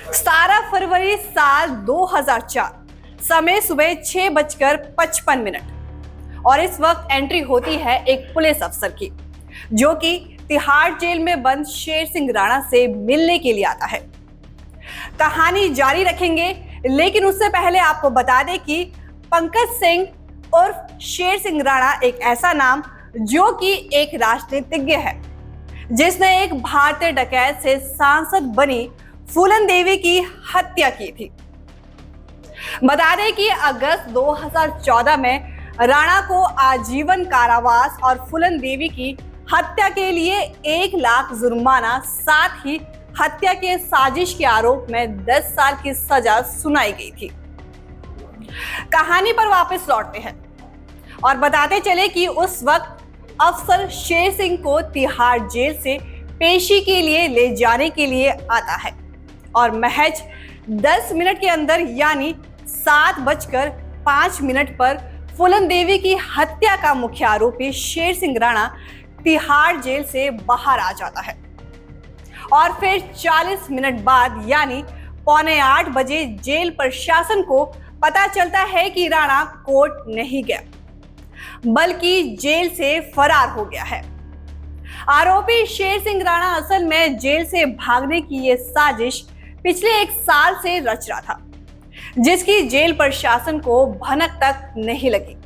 17 फरवरी साल 2004, समय सुबह 6:55 और इस वक्त एंट्री होती है एक पुलिस अफसर की, जो कि तिहाड़ जेल में बंद शेर सिंह राणा से मिलने के लिए आता है। कहानी जारी रखेंगे, लेकिन उससे पहले आपको बता दें कि पंकज सिंह उर्फ शेर सिंह राणा एक ऐसा नाम जो कि एक राजनीतिज्ञ है, जिसने एक भारतीय डकैत से सांसद बनी फूलन देवी की हत्या की थी। बता दें कि अगस्त 2014 में राणा को आजीवन कारावास और फूलन देवी की हत्या के लिए 1 लाख जुर्माना, साथ ही हत्या के साजिश के आरोप में 10 साल की सजा सुनाई गई थी। कहानी पर वापस लौटते हैं और बताते चले कि उस वक्त अफसर शेर सिंह को तिहाड़ जेल से पेशी के लिए ले जाने के लिए आता है और महज 10 मिनट के अंदर यानी 7:05 पर फूलन देवी की हत्या का मुख्य आरोपी शेर सिंह राणा तिहाड़ जेल से बाहर आ जाता है और फिर 40 मिनट बाद यानी 7:45 बजे जेल प्रशासन को पता चलता है कि राणा कोर्ट नहीं गया, बल्कि जेल से फरार हो गया है। आरोपी शेर सिंह राणा असल में जेल से भागने की यह साजिश पिछले 1 साल से रच रहा था, जिसकी जेल प्रशासन को भनक तक नहीं लगी।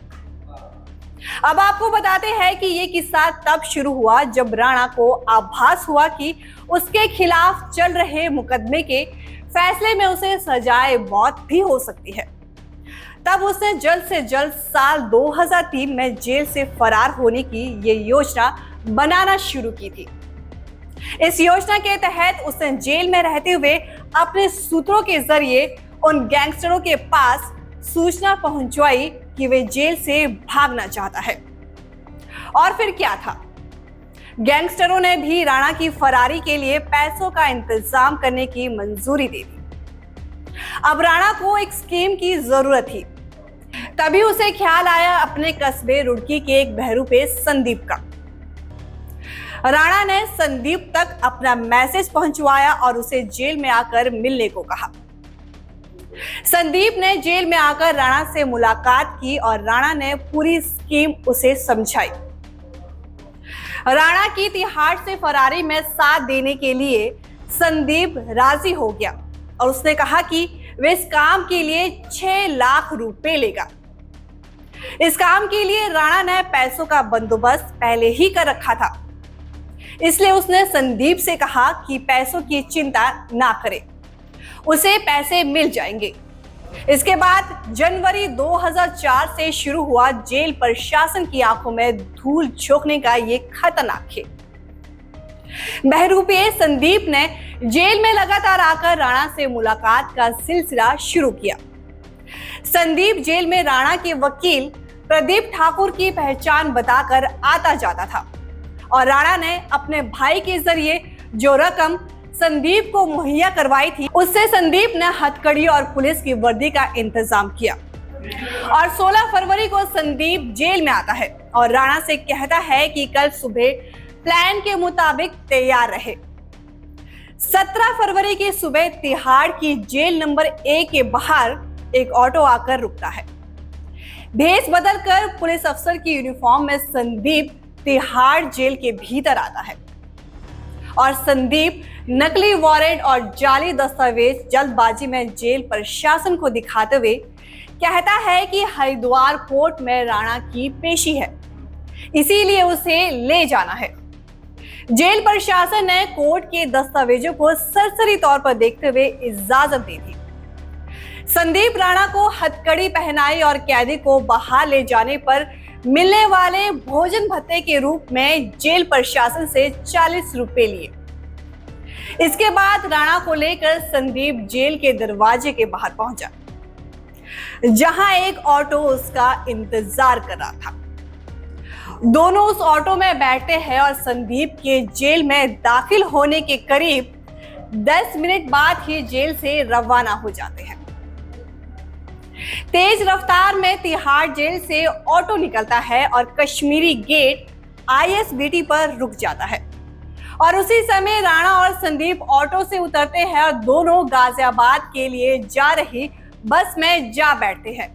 अब आपको बताते हैं कि यह किस्सा तब शुरू हुआ जब राणा को आभास हुआ कि उसके खिलाफ चल रहे मुकदमे के फैसले में उसे सजाए मौत भी हो सकती है। तब उसने जल्द से जल्द साल 2003 में जेल से फरार होने की ये योजना बनाना शुरू की थी। इस योजना के तहत उसने जेल में रहते हुए अपने सूत्रों के जरिए उन गैंगस्टरों के पास सूचना पहुंचवाई कि वे जेल से भागना चाहता है। और फिर क्या था, गैंगस्टरों ने भी राणा की फरारी के लिए पैसों का इंतजाम करने की मंजूरी दे दी। अब राणा को एक स्कीम की जरूरत थी। तभी उसे ख्याल आया अपने कस्बे रुड़की के एक बहरूपे संदीप का। राणा ने संदीप तक अपना मैसेज पहुंचवाया और उसे जेल में आकर मिलने को कहा। संदीप ने जेल में आकर राणा से मुलाकात की और राणा ने पूरी स्कीम उसे समझाई। राणा की तिहाड़ से फरारी में साथ देने के लिए संदीप राजी हो गया और उसने कहा कि वे इस काम के लिए 6 लाख रुपए लेगा। इस काम के लिए राणा ने पैसों का बंदोबस्त पहले ही कर रखा था, इसलिए उसने संदीप से कहा कि पैसों की चिंता ना करे, उसे पैसे मिल जाएंगे। इसके बाद जनवरी 2004 से शुरू हुआ जेल प्रशासन की आंखों में धूल झोंकने का ये खतरनाक खेल। बहरूपे संदीप ने जेल में लगातार आकर राणा से मुलाकात का सिलसिला शुरू किया। संदीप जेल में राणा के वकील प्रदीप ठाकुर की पहचान बताकर आता जाता था और राणा ने अपने भाई के जरिए जो रकम संदीप को मुहैया करवाई थी, उससे संदीप ने हथकड़ी और पुलिस की वर्दी का इंतजाम किया। और 16 फरवरी को संदीप जेल में आता है और राणा से कहता है कि कल सुबह प्लान के मुताबिक तैयार रहे। 17 फरवरी की सुबह तिहाड़ की जेल नंबर 1 के बाहर एक ऑटो आकर रुकता है। भेष बदलकर पुलिस अफसर की यूनिफॉर्म में संदीप तिहाड़ जेल के भीतर आता है और संदीप नकली वारंट और जाली दस्तावेज जल्दबाजी में जेल प्रशासन को दिखाते हुए कहता है कि हरिद्वार कोर्ट में राणा की पेशी है, इसीलिए उसे ले जाना है। जेल प्रशासन ने कोर्ट के दस्तावेजों को सरसरी तौर पर देखते हुए इजाजत दी थी। संदीप राणा को हथकड़ी पहनाई और कैदी को बाहर ले जाने पर मिलने वाले भोजन भत्ते के रूप में जेल प्रशासन से 40 रुपए लिए। इसके बाद राणा को लेकर संदीप जेल के दरवाजे के बाहर पहुंचा, जहां एक ऑटो उसका इंतजार कर रहा था। दोनों उस ऑटो में बैठते हैं और संदीप के जेल में दाखिल होने के करीब 10 मिनट बाद ही जेल से रवाना हो जाते हैं। तेज रफ्तार में तिहाड़ जेल से ऑटो निकलता है और कश्मीरी गेट ISBT पर रुक जाता है और उसी समय राणा और संदीप ऑटो से उतरते हैं और दोनों गाजियाबाद के लिए जा रही बस में जा बैठते हैं।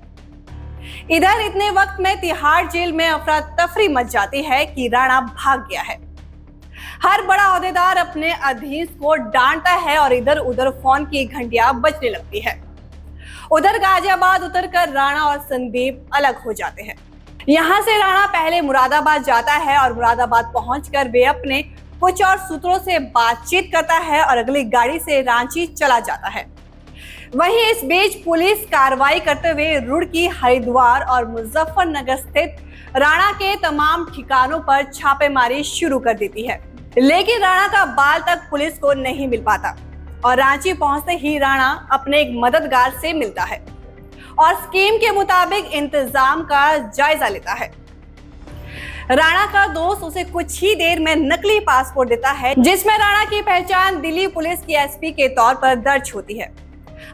इधर इतने वक्त में तिहाड़ जेल में अफरा तफरी मच जाती है कि राणा भाग गया है। हर बड़ा ओहदेदार अपने अधीन को डांटता है और इधर उधर फोन की घंटियां बजने लगती है। उधर गाजियाबाद उतरकर राणा और संदीप अलग हो जाते हैं। यहाँ से राणा पहले मुरादाबाद जाता है और मुरादाबाद पहुंचकर वे अपने कुछ और सूत्रों से बातचीत करता है और अगली गाड़ी से रांची चला जाता है। वहीं इस बीच पुलिस कार्रवाई करते हुए रुड़की, हरिद्वार और मुजफ्फरनगर स्थित राणा के तमाम ठिकानों पर छापेमारी शुरू कर देती है, लेकिन राणा का बाल तक पुलिस को नहीं मिल पाता और रांची पहुंचते ही राणा अपने एक मददगार से मिलता है और स्कीम के मुताबिक इंतजाम का जायजा लेता है। राणा का दोस्त उसे कुछ ही देर में नकली पासपोर्ट देता है, जिसमें राणा की पहचान दिल्ली पुलिस की एसपी के तौर पर दर्ज होती है।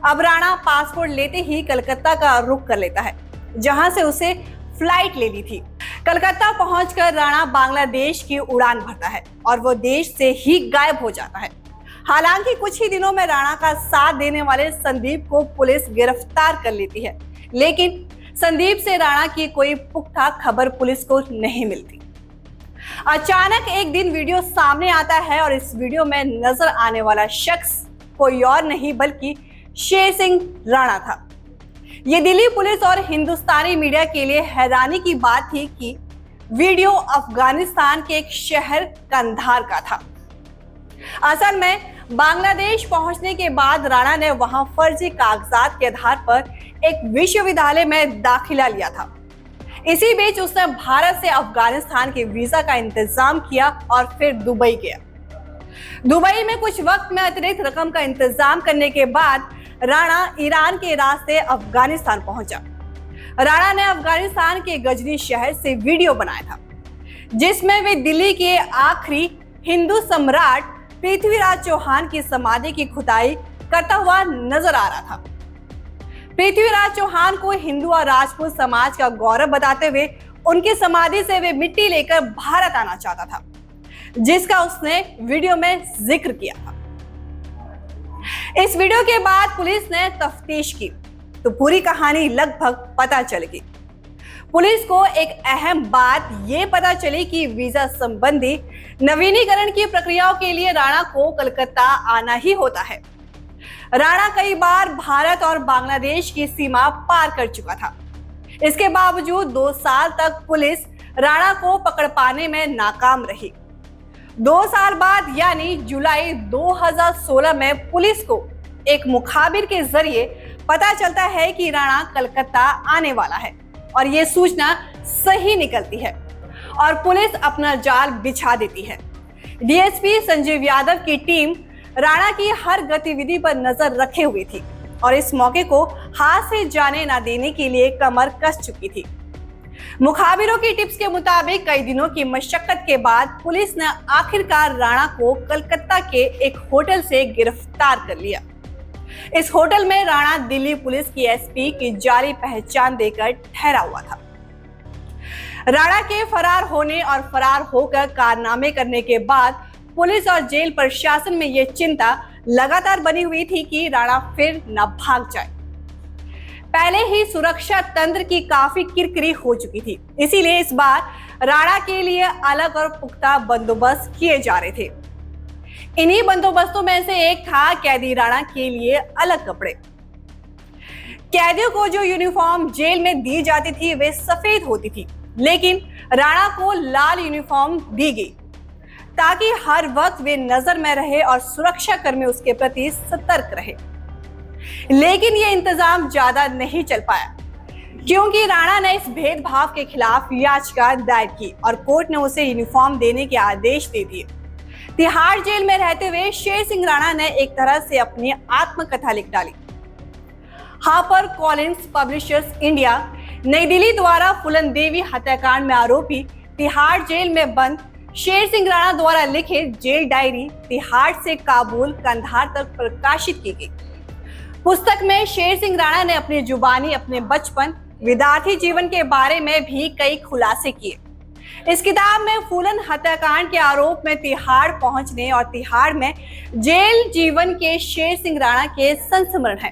अब राणा पासपोर्ट लेते ही कलकत्ता का रुख कर लेता है, जहां से उसे फ्लाइट लेनी थी। कलकत्ता पहुंचकर राणा बांग्लादेश की उड़ान भरता है और वो देश से ही गायब हो जाता है। हालांकि कुछ ही दिनों में राणा का साथ देने वाले संदीप को पुलिस गिरफ्तार कर लेती है, लेकिन संदीप से राणा की कोई पुख्ता खबर पुलिस को नहीं मिलती। अचानक एक दिन वीडियो सामने आता है और इस वीडियो में नजर आने वाला शख्स कोई और नहीं बल्कि शेर सिंह राणा था। ये दिल्ली पुलिस और हिंदुस्तानी मीडिया के लिए हैरानी की बात थी कि वीडियो अफगानिस्तान के एक शहर कंधार का था। असल में बांग्लादेश पहुंचने के बाद राणा ने वहां फर्जी कागजात के आधार पर एक विश्वविद्यालय में दाखिला लिया था। इसी बीच उसने भारत से अफगानिस्तान के वीजा का इंतजाम किया और फिर दुबई गया। दुबई में कुछ वक्त में अतिरिक्त रकम का इंतजाम करने के बाद राणा ईरान के रास्ते अफगानिस्तान पहुंचा। राणा ने अफगानिस्तान के गजनी शहर से वीडियो बनाया था, जिसमें वे दिल्ली के आखिरी हिंदू सम्राट पृथ्वीराज चौहान की समाधि की खुदाई करता हुआ नजर आ रहा था। पृथ्वीराज चौहान को हिंदू और राजपूत समाज का गौरव बताते हुए उनकी समाधि से वे मिट्टी लेकर भारत आना चाहता था, जिसका उसने वीडियो में जिक्र किया था। इस वीडियो के बाद पुलिस ने तफ्तीश की तो पूरी कहानी लगभग पता चल गई। पुलिस को एक अहम बात ये पता चली कि वीजा संबंधी नवीनीकरण की प्रक्रियाओं के लिए राणा को कलकत्ता आना ही होता है। राणा कई बार भारत और बांग्लादेश की सीमा पार कर चुका था। इसके बावजूद 2 साल तक पुलिस राणा को पकड़ पाने में नाकाम रही। 2 साल बाद यानी जुलाई 2016 में पुलिस को एक मुखाबिर के जरिए पता चलता है कि राणा कलकत्ता आने वाला है और ये सूचना सही निकलती है और पुलिस अपना जाल बिछा देती है। डीएसपी संजीव यादव की टीम राणा की हर गतिविधि पर नजर रखे हुई थी और इस मौके को हाथ से जाने ना देने के लिए कमर कस चुकी थी। मुखाबिरों की टिप्स के मुताबिक कई दिनों की मशक्कत के बाद पुलिस ने आखिरकार राणा को कलकत्ता के एक होटल से गिरफ्तार कर लिया। इस होटल में राणा दिल्ली पुलिस की एसपी की जाली पहचान देकर ठहरा हुआ था। राणा के फरार होने और फरार होकर कारनामे करने के बाद पुलिस और जेल प्रशासन में यह चिंता लगातार बनी हुई थी कि राणा फिर न भाग जाए। पहले ही सुरक्षा तंत्र की काफी किरकिरी हो चुकी थी, इसीलिए इस बार राणा के लिए अलग और पुख्ता बंदोबस्त किए जा रहे थे। इन्हीं बंदोबस्तों में से एक था कैदी राणा के लिए अलग कपड़े। कैदियों को जो यूनिफॉर्म जेल में दी जाती थी वे सफेद होती थी, लेकिन राणा को लाल यूनिफॉर्म दी गई ताकि हर वक्त वे नजर में रहे और सुरक्षा कर्मी उसके प्रति सतर्क रहे। लेकिन यह इंतजाम ज्यादा नहीं चल पाया, क्योंकि राणा ने इस भेदभाव के खिलाफ याचिका दायर की और कोर्ट ने उसे यूनिफॉर्म देने के आदेश दे दिए। तिहाड़ जेल में रहते हुए शेर सिंह राणा ने एक तरह से अपनी आत्मकथा लिख डाली। हापर कॉलिंस पब्लिशर्स इंडिया नई दिल्ली द्वारा फूलन देवी हत्याकांड में आरोपी तिहाड़ जेल में बंद शेर सिंह राणा द्वारा लिखित जेल डायरी तिहाड़ से काबुल कंधार तक प्रकाशित की गई। पुस्तक में शेर सिंह राणा ने अपनी जुबानी अपने बचपन, विद्यार्थी जीवन के बारे में भी कई खुलासे किए। इस किताब में फूलन हत्याकांड के आरोप में तिहाड़ पहुंचने और तिहाड़ में जेल जीवन के शेर सिंह राणा के संस्मरण है।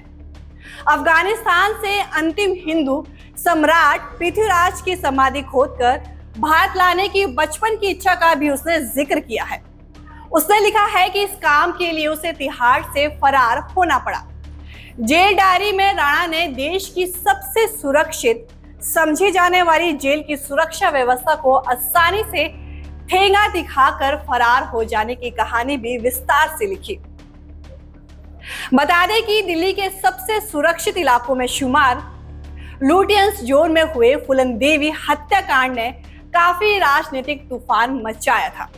अफगानिस्तान से अंतिम हिंदू सम्राट पृथ्वीराज की समाधि खोदकर भारत लाने की बचपन की इच्छा का भी उसने जिक्र किया है। उसने लिखा है कि इस काम के लिए उसे तिहाड़ से फरार होना पड़ा। जेल डायरी में राणा ने देश की सबसे सुरक्षित समझी जाने वाली जेल की सुरक्षा व्यवस्था को आसानी से ठेंगा दिखाकर फरार हो जाने की कहानी भी विस्तार से लिखी। बता दें कि दिल्ली के सबसे सुरक्षित इलाकों में शुमार लुटियंस जोन में हुए फूलन देवी हत्याकांड ने काफी राजनीतिक तूफान मचाया था।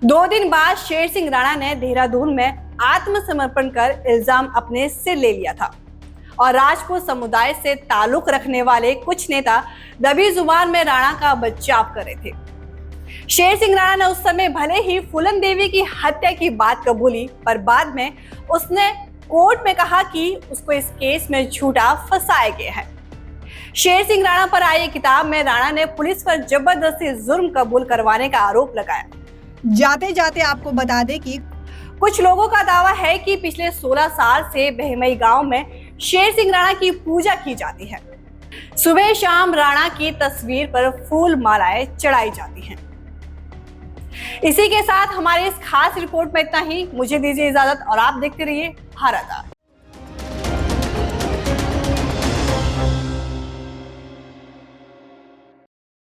2 दिन बाद शेर सिंह राणा ने देहरादून में आत्मसमर्पण कर इल्जाम अपने सिर ले लिया था और राजपूत समुदाय से ताल्लुक रखने वाले कुछ नेता दबी जुबान में राणा का बचाव कर रहे थे। शेर सिंह राणा ने उस समय भले ही फूलन देवी की हत्या की बात कबूली, पर बाद में उसने कोर्ट में कहा कि उसको इस केस में झूठा फंसाया गया है। शेर सिंह राणा पर आई किताब में राणा ने पुलिस पर जबरदस्ती जुर्म कबूल करवाने का आरोप लगाया। जाते जाते आपको बता दें कि कुछ लोगों का दावा है कि पिछले 16 साल से बहमई गांव में शेर सिंह राणा की पूजा की जाती है। सुबह शाम राणा की तस्वीर पर फूल मालाएं चढ़ाई जाती हैं। इसी के साथ हमारे इस खास रिपोर्ट में इतना ही। मुझे दीजिए इजाजत और आप देखते रहिए भारत।